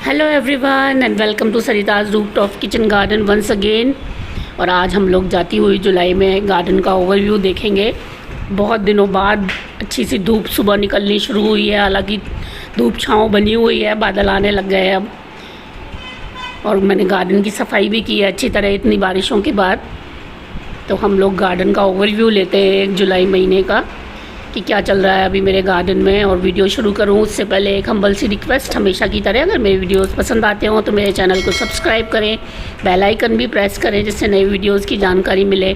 Hello everyone and welcome to Sarita's rooftop kitchen garden once again. और आज हम लोग जाती हुई जुलाई में गार्डन का ओवरव्यू देखेंगे। बहुत दिनों बाद अच्छी सी धूप सुबह निकलनी शुरू हुई है, हालांकि धूप छाँव बनी हुई है, बादल आने लग गए अब। और मैंने गार्डन की सफाई भी की है अच्छी तरह इतनी बारिशों के बाद। तो हम लोग गार्डन का ओवरव्यू लेते हैं 1 जुलाई महीने का कि क्या चल रहा है अभी मेरे गार्डन में। और वीडियो शुरू करूँ उससे पहले एक हम्बल सी रिक्वेस्ट, हमेशा की तरह अगर मेरे वीडियोस पसंद आते हो तो मेरे चैनल को सब्सक्राइब करें, बेल आइकन भी प्रेस करें जिससे नई वीडियोस की जानकारी मिले।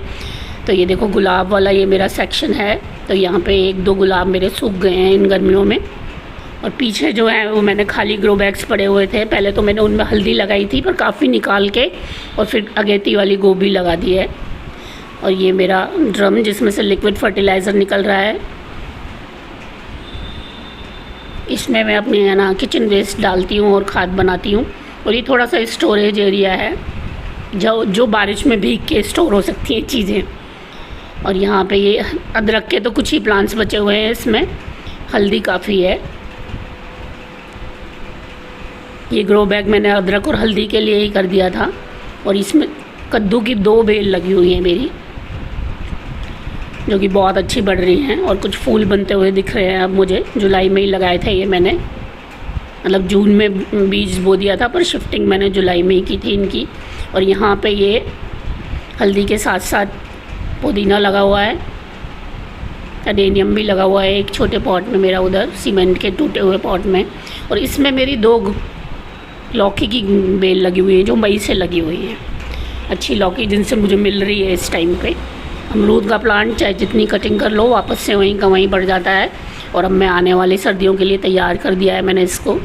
तो ये देखो गुलाब वाला ये मेरा सेक्शन है। तो यहाँ पे 1-2 गुलाब मेरे सूख गए हैं इन गर्मियों में। और पीछे जो है वो मैंने खाली ग्रो बैग्स पड़े हुए थे, पहले तो मैंने उनमें हल्दी लगाई थी पर काफ़ी निकाल के और फिर अगेती वाली गोभी लगा दी है। और ये मेरा ड्रम जिसमें से लिक्विड फर्टिलाइज़र निकल रहा है, इसमें मैं अपनी है ना किचन वेस्ट डालती हूँ और खाद बनाती हूँ। और ये थोड़ा सा स्टोरेज एरिया है जो बारिश में भीग के स्टोर हो सकती हैं चीज़ें। और यहाँ पे ये अदरक के तो कुछ ही प्लांट्स बचे हुए हैं, इसमें हल्दी काफ़ी है। ये ग्रो बैग मैंने अदरक और हल्दी के लिए ही कर दिया था। और इसमें कद्दू की 2 बेल लगी हुई हैं मेरी, जो कि बहुत अच्छी बढ़ रही हैं और कुछ फूल बनते हुए दिख रहे हैं अब मुझे। जुलाई में ही लगाए थे ये मैंने, मतलब जून में बीज बो दिया था पर शिफ्टिंग मैंने जुलाई में ही की थी इनकी। और यहाँ पे ये हल्दी के साथ साथ पुदीना लगा हुआ है, अडेनियम भी लगा हुआ है एक छोटे पॉट में मेरा, उधर सीमेंट के टूटे हुए पॉट में। और इसमें मेरी 2 लौकी की बेल लगी हुई है जो मई से लगी हुई है, अच्छी लौकी जिनसे मुझे मिल रही है इस टाइम पे। अमरूद का प्लांट चाहे जितनी कटिंग कर लो वापस से वहीं का वहीं बढ़ जाता है। और अब मैं आने वाली सर्दियों के लिए तैयार कर दिया है मैंने इसको।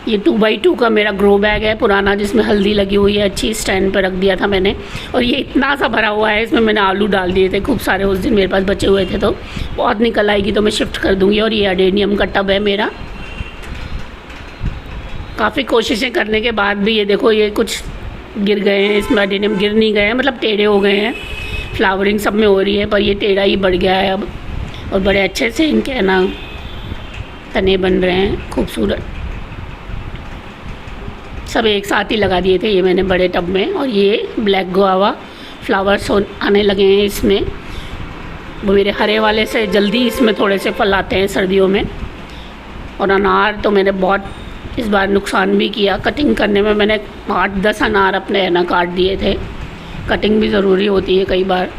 ये 2x2 का मेरा ग्रो बैग है पुराना, जिसमें हल्दी लगी हुई है, अच्छी स्टैंड पर रख दिया था मैंने। और ये इतना सा भरा हुआ है, इसमें मैंने आलू डाल दिए थे खूब सारे, उस दिन मेरे पास बचे हुए थे, तो बहुत निकल आएगी तो मैं शिफ्ट कर दूँगी। और ये अडेनियम का टब है मेरा। काफ़ी कोशिशें करने के बाद भी ये देखो ये कुछ गिर गए हैं, इसमें अडेनियम गिर नहीं गए हैं, मतलब टेढ़े हो गए हैं। फ्लावरिंग सब में हो रही है पर ये टेढ़ा ही बढ़ गया है अब। और बड़े अच्छे से इनके है ना तने बन रहे हैं खूबसूरत। सब एक साथ ही लगा दिए थे ये मैंने बड़े टब में। और ये ब्लैक गुआवा फ्लावर्स आने लगे हैं इसमें, वो मेरे हरे वाले से जल्दी इसमें थोड़े से फल आते हैं सर्दियों में। और अनार तो मैंने बहुत इस बार नुकसान भी किया कटिंग करने में, मैंने 8-10 अनार अपने है ना काट दिए थे। कटिंग भी ज़रूरी होती है कई बार।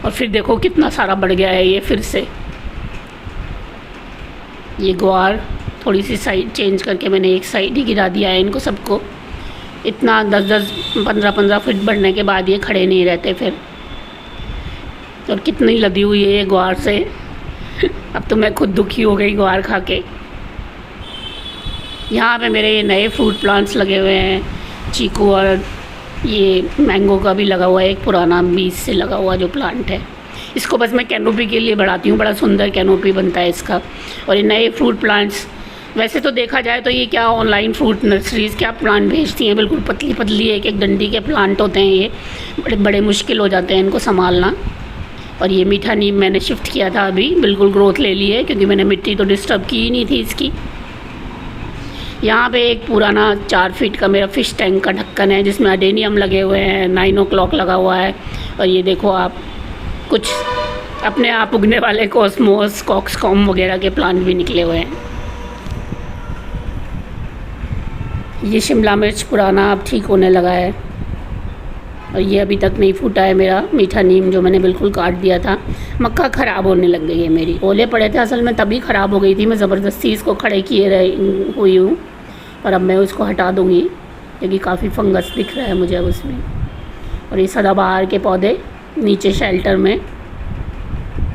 और फिर देखो कितना सारा बढ़ गया है ये फिर से। ये ग्वार थोड़ी सी साइड चेंज करके मैंने एक साइड ही गिरा दिया है इनको सबको। इतना 10-10, 15-15 फीट बढ़ने के बाद ये खड़े नहीं रहते फिर। और कितनी लदी हुई है ये ग्वार से अब तो मैं खुद दुखी हो गई ग्वार खा के। यहाँ पे मेरे ये नए फ्रूट प्लांट्स लगे हुए हैं, चीकू और ये मैंगो का भी लगा हुआ है, एक पुराना बीज से लगा हुआ जो प्लांट है। इसको बस मैं कैनोपी के लिए बढ़ाती हूँ, बड़ा सुंदर कैनोपी बनता है इसका। और ये नए फ्रूट प्लांट्स, वैसे तो देखा जाए तो ये क्या ऑनलाइन फ्रूट नर्सरीज़ क्या प्लांट भेजती हैं, बिल्कुल पतली पतली एक एक डंडी के प्लांट होते हैं ये, बड़े बड़े मुश्किल हो जाते हैं इनको संभालना। और ये मीठा नीम मैंने शिफ्ट किया था अभी, बिल्कुल ग्रोथ ले ली है क्योंकि मैंने मिट्टी तो डिस्टर्ब की ही नहीं थी इसकी। यहाँ पे एक पुराना 4 फीट का मेरा फ़िश टैंक का ढक्कन है जिसमें अडेनियम लगे हुए हैं, 9 o'clock लगा हुआ है। और ये देखो आप कुछ अपने आप उगने वाले कॉस्मोस, कॉक्सकॉम वगैरह के प्लांट भी निकले हुए हैं। ये शिमला मिर्च पुराना अब ठीक होने लगा है। और ये अभी तक नहीं फूटा है मेरा मीठा नीम जो मैंने बिल्कुल काट दिया था। मक्का ख़राब होने लग गई है मेरी, ओले पड़े थे असल में तभी ख़राब हो गई थी, मैं ज़बरदस्ती इसको खड़े किए हुई हूँ। और अब मैं उसको हटा दूँगी क्योंकि काफ़ी फंगस दिख रहा है मुझे अब उसमें। और ये सदाबहार के पौधे नीचे शेल्टर में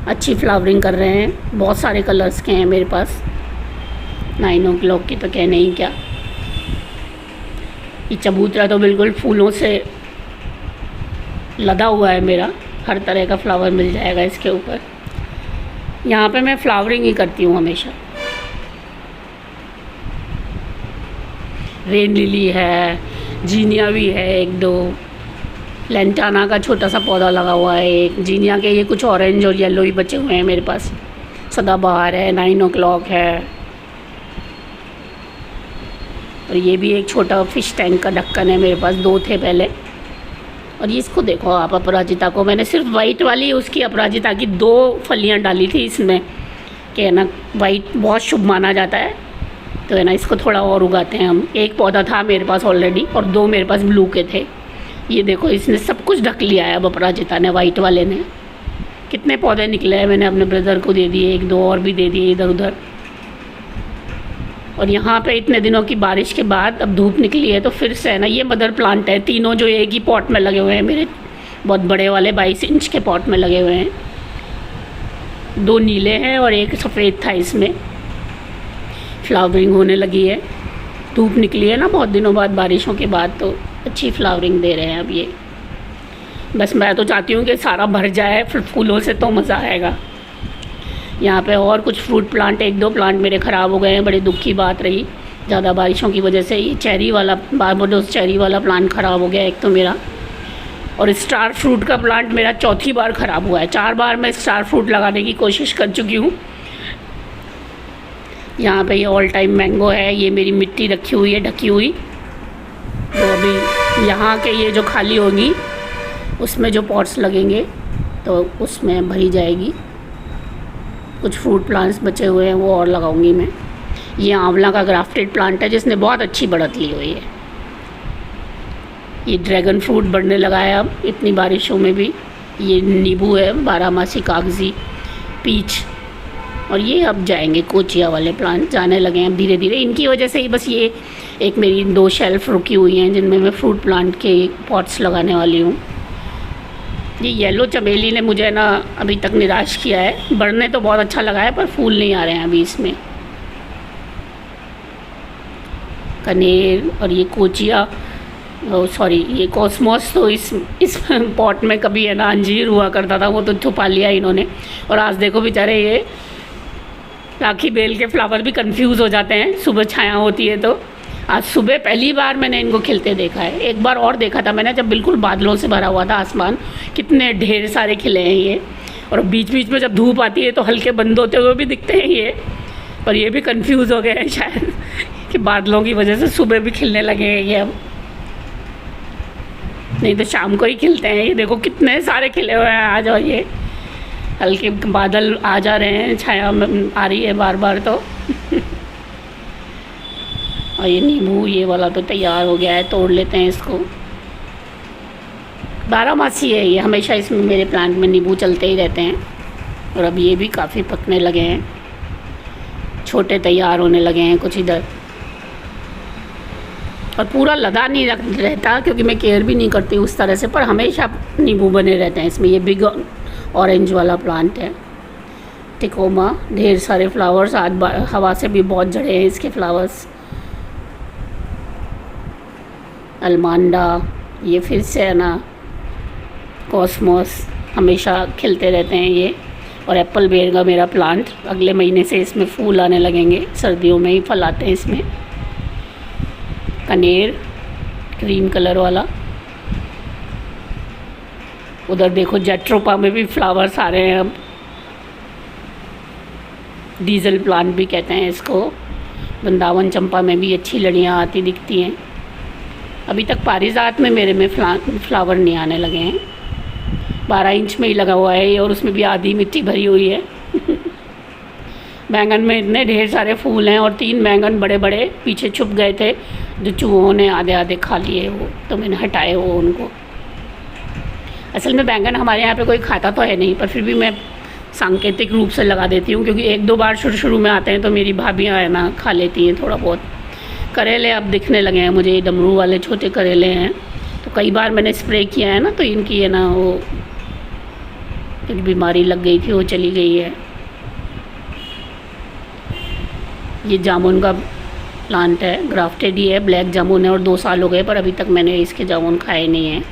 अच्छी फ्लावरिंग कर रहे हैं, बहुत सारे कलर्स के हैं मेरे पास, 9 o'clock की तो कहने ही क्या। ये चबूतरा तो बिल्कुल फूलों से लदा हुआ है मेरा, हर तरह का फ्लावर मिल जाएगा इसके ऊपर। यहाँ पे मैं फ्लावरिंग ही करती हूँ हमेशा। रेन लिली है, जीनिया भी है 1-2, लेंटाना का छोटा सा पौधा लगा हुआ है एक, जीनिया के ये कुछ ऑरेंज और येलो ही बचे हुए हैं मेरे पास। सदाबहार है, 9 o'clock है, और ये भी एक छोटा फ़िश टैंक का ढक्कन है, मेरे पास 2 थे पहले। और ये इसको देखो आप, अपराजिता को मैंने सिर्फ वाइट वाली उसकी अपराजिता की 2 फलियाँ डाली थी इसमें, कि है ना वाइट बहुत शुभ माना जाता है, तो है ना इसको थोड़ा और उगाते हैं हम। एक पौधा था मेरे पास ऑलरेडी और 2 मेरे पास ब्लू के थे। ये देखो इसने सब कुछ ढक लिया है अब अपराजिता ने, वाइट वाले ने। कितने पौधे निकले हैं, मैंने अपने ब्रदर को दे दिए, 1-2 और भी दे दिए इधर उधर। और यहाँ पे इतने दिनों की बारिश के बाद अब धूप निकली है, तो फिर से है ना ये मदर प्लांट है, तीनों जो एक ही पॉट में लगे हुए हैं मेरे, बहुत बड़े वाले 22 इंच के पॉट में लगे हुए हैं। 2 नीले हैं और एक सफ़ेद था, इसमें फ्लावरिंग होने लगी है। धूप निकली है ना बहुत दिनों बाद बारिशों के बाद, तो अच्छी फ्लावरिंग दे रहे हैं अब ये। बस मैं तो चाहती हूँ कि सारा भर जाए फिर फूलों से, तो मज़ा आएगा। यहाँ पे और कुछ फ्रूट प्लांट, 1-2 प्लांट मेरे ख़राब हो गए हैं, बड़े दुख की बात रही ज़्यादा बारिशों की वजह से। ये चेरी वाला, बारबाडोस चेरी वाला प्लांट ख़राब हो गया एक तो मेरा, और स्टार फ्रूट का प्लांट मेरा 4थी बार ख़राब हुआ है। 4 बार मैं स्टार फ्रूट लगाने की कोशिश कर चुकी हूँ। यहाँ पे ये ऑल टाइम मैंगो है, ये मेरी मिट्टी रखी हुई है ढकी हुई, तो अभी यहाँ के ये जो खाली होगी उसमें जो पॉट्स लगेंगे तो उसमें भरी जाएगी। कुछ फ्रूट प्लांट्स बचे हुए हैं वो और लगाऊंगी मैं। ये आंवला का ग्राफ्टेड प्लांट है जिसने बहुत अच्छी बढ़त ली हुई है। ये ड्रैगन फ्रूट बढ़ने लगा है अब इतनी बारिशों में भी। ये नींबू है, 12मासी कागजी, पीच, और ये अब जाएंगे कोचिया वाले प्लांट, जाने लगे हैं अब धीरे धीरे। इनकी वजह से ही बस ये एक मेरी 2 शेल्फ रुकी हुई हैं जिनमें मैं फ्रूट प्लांट के पॉट्स लगाने वाली हूँ। ये येलो चमेली ने मुझे ना अभी तक निराश किया है, बढ़ने तो बहुत अच्छा लगा है पर फूल नहीं आ रहे हैं अभी इसमें। कनेर और ये कोचिया, सॉरी ये कॉस्मोस, तो इस पॉट में कभी है ना अंजीर हुआ करता था, वो तो छुपा लिया इन्होंने। और आज देखो बेचारे ये राखी बेल के फ्लावर भी कंफ्यूज हो जाते हैं सुबह छाया होती है तो। आज सुबह पहली बार मैंने इनको खिलते देखा है। एक बार और देखा था मैंने जब बिल्कुल बादलों से भरा हुआ था आसमान, कितने ढेर सारे खिले हैं ये। और बीच बीच में जब धूप आती है तो हल्के बंद होते हुए भी दिखते हैं ये, पर ये भी कंफ्यूज हो गए हैं शायद कि बादलों की वजह से सुबह भी खिलने लगे हैं ये अब, नहीं तो शाम को ही खिलते हैं। ये देखो कितने सारे खिले हुए हैं आज, और ये हल्के बादल आ जा रहे हैं, छाया आ रही है बार बार तो और ये नींबू ये वाला तो तैयार हो गया है, तोड़ लेते हैं इसको। 12मासी है ये, हमेशा इसमें मेरे प्लांट में नींबू चलते ही रहते हैं। और अब ये भी काफ़ी पकने लगे हैं, छोटे तैयार होने लगे हैं कुछ इधर। और पूरा लदा नहीं रहता क्योंकि मैं केयर भी नहीं करती उस तरह से, पर हमेशा नींबू बने रहते हैं इसमें। ये बिग ऑरेंज वाला प्लांट है, टिकोमा, ढेर सारे फ्लावर्स, आज हवा से भी बहुत झड़े हैं इसके फ्लावर्स। अलमांडा, ये फिर से है ना कॉस्मोस, हमेशा खिलते रहते हैं ये। और एप्पल बेर का मेरा प्लांट, अगले महीने से इसमें फूल आने लगेंगे, सर्दियों में ही फल आते हैं इसमें। कनेर क्रीम कलर वाला, उधर देखो जेट्रोपा में भी फ्लावर्स आ रहे हैं अब। डीजल प्लांट भी कहते हैं इसको। वृंदावन चंपा में भी अच्छी लड़ियाँ आती दिखती हैं। अभी तक पारिजात में मेरे में फ्लावर नहीं आने लगे हैं। 12 इंच में ही लगा हुआ है ये, और उसमें भी आधी मिट्टी भरी हुई है बैंगन में इतने ढेर सारे फूल हैं, और 3 बैंगन बड़े बड़े पीछे छुप गए थे जो चूहों ने आधे आधे खा लिए, वो तो मैंने हटाए वो उनको। असल में बैंगन हमारे यहाँ पे कोई खाता तो है नहीं, पर फिर भी मैं सांकेतिक रूप से लगा देती हूँ क्योंकि 1-2 बार शुरू में आते हैं तो मेरी भाभियाँ है ना खा लेती हैं थोड़ा बहुत। करेले अब दिखने लगे हैं मुझे, डमरू वाले छोटे करेले हैं, तो कई बार मैंने स्प्रे किया है ना, तो इनकी है ना वो एक बीमारी लग गई थी, वो चली गई है। ये जामुन का प्लांट है, ग्राफ्टेड ही है, ब्लैक जामुन है, और 2 साल हो गए पर अभी तक मैंने इसके जामुन खाए नहीं हैं।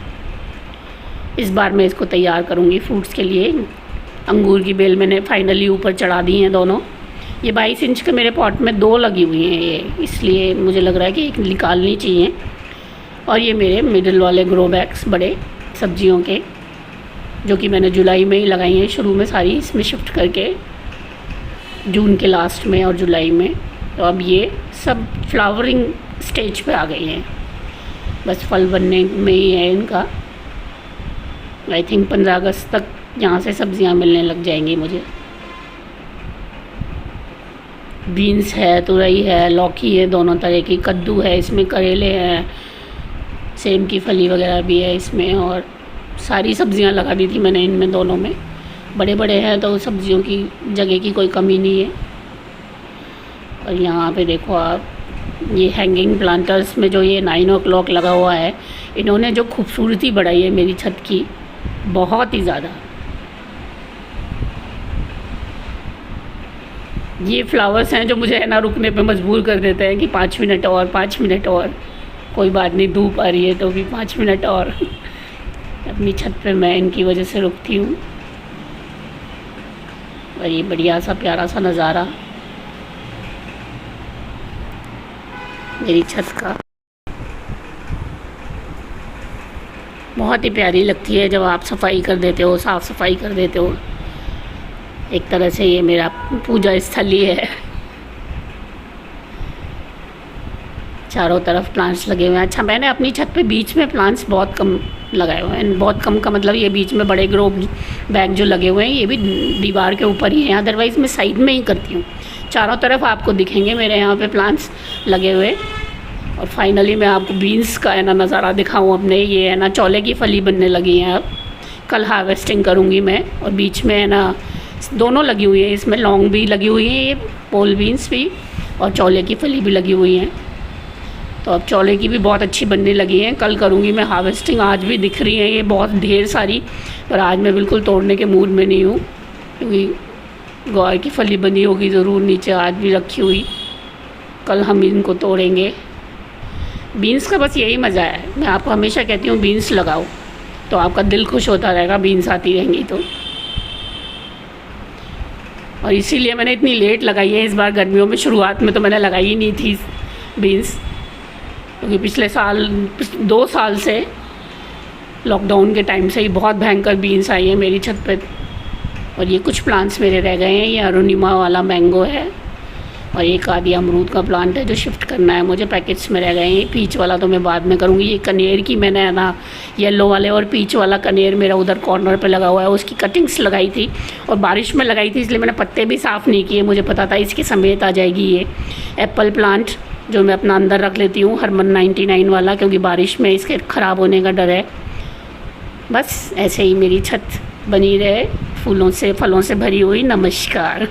इस बार मैं इसको तैयार करूँगी फ्रूट्स के लिए। अंगूर की बेल मैंने फाइनली ऊपर चढ़ा दी हैं दोनों। ये 22 इंच के मेरे पॉट में 2 लगी हुई हैं ये, इसलिए मुझे लग रहा है कि एक निकालनी चाहिए। और ये मेरे मिडिल वाले ग्रो बैग्स बड़े सब्जियों के, जो कि मैंने जुलाई में ही लगाई हैं शुरू में सारी, इसमें शिफ्ट करके जून के लास्ट में और जुलाई में। तो अब ये सब फ्लावरिंग स्टेज पे आ गई हैं, बस फल बनने में ही है इनका। आई थिंक 15 अगस्त तक यहाँ से सब्जियाँ मिलने लग जाएंगी मुझे। बीन्स है, तुरई है, लौकी है, दोनों तरह की, कद्दू है, इसमें करेले हैं, सेम की फली वगैरह भी है इसमें, और सारी सब्जियां लगा दी थी मैंने इनमें दोनों में। बड़े बड़े हैं तो सब्जियों की जगह की कोई कमी नहीं है। और यहाँ पे देखो आप, ये हैंगिंग प्लांटर्स में जो ये 9 o'clock लगा हुआ है, इन्होंने जो खूबसूरती बढ़ाई है मेरी छत की, बहुत ही ज़्यादा। ये फ्लावर्स हैं जो मुझे है ना रुकने पे मजबूर कर देते हैं कि 5 मिनट और, 5 मिनट और, कोई बात नहीं, धूप आ रही है तो भी 5 मिनट और। अपनी छत पे मैं इनकी वजह से रुकती हूँ। और ये बढ़िया सा प्यारा सा नज़ारा मेरी छत का, बहुत ही प्यारी लगती है जब आप सफाई कर देते हो, साफ़ सफाई कर देते हो। एक तरह से ये मेरा पूजा स्थल ही है। चारों तरफ प्लांट्स लगे हुए हैं। अच्छा, मैंने अपनी छत पे बीच में प्लांट्स बहुत कम लगाए हुए हैं। बहुत कम का मतलब ये बीच में बड़े ग्रो बैग जो लगे हुए हैं ये भी दीवार के ऊपर ही हैं, अदरवाइज़ मैं साइड में ही करती हूँ। चारों तरफ आपको दिखेंगे मेरे यहाँ पे प्लांट्स लगे हुए। और फाइनली मैं आपको बीन्स का है ना नज़ारा दिखाऊँ अपने। ये है ना चौले की फली बनने लगी हैं अब, कल हार्वेस्टिंग करूँगी मैं। और बीच में है ना दोनों लगी हुई है, इसमें लौंग भी लगी हुई है, ये पोल बीन्स भी, और चौले की फली भी लगी हुई हैं। तो अब चौले की भी बहुत अच्छी बनने लगी हैं। कल करूँगी मैं हार्वेस्टिंग। आज भी दिख रही है ये बहुत ढेर सारी, पर आज मैं बिल्कुल तोड़ने के मूड में नहीं हूँ, क्योंकि ग्वार की फली बनी होगी ज़रूर नीचे, आज भी रखी हुई। कल हम इनको तोड़ेंगे। बीन्स का बस यही मज़ा है, मैं आपको हमेशा कहती हूँ बीन्स लगाओ तो आपका दिल खुश होता रहेगा, बीन्स आती रहेंगी तो। और इसीलिए मैंने इतनी लेट लगाई है इस बार गर्मियों में। शुरुआत में तो मैंने लगाई ही नहीं थी बीन्स, क्योंकि पिछले साल 2 साल से लॉकडाउन के टाइम से ही बहुत भयंकर बीन्स आई हैं मेरी छत पे। और ये कुछ प्लांट्स मेरे रह गए हैं। ये अरुणिमा वाला मैंगो है, और एक आदि अमरूद का प्लांट है जो शिफ्ट करना है मुझे, पैकेट्स में रह गए हैं। पीच वाला तो मैं बाद में करूँगी। ये कनेर की मैंने है ना येलो वाले और पीच वाला कनेर मेरा उधर कॉर्नर पे लगा हुआ है, उसकी कटिंग्स लगाई थी और बारिश में लगाई थी, इसलिए मैंने पत्ते भी साफ़ नहीं किए। मुझे पता था इसके समेत आ जाएगी ये एप्पल प्लांट, जो मैं अपना अंदर रख लेती हूँ, हरमन 99 वाला, क्योंकि बारिश में इसके ख़राब होने का डर है। बस ऐसे ही मेरी छत बनी रहे, फूलों से फलों से भरी हुई। नमस्कार।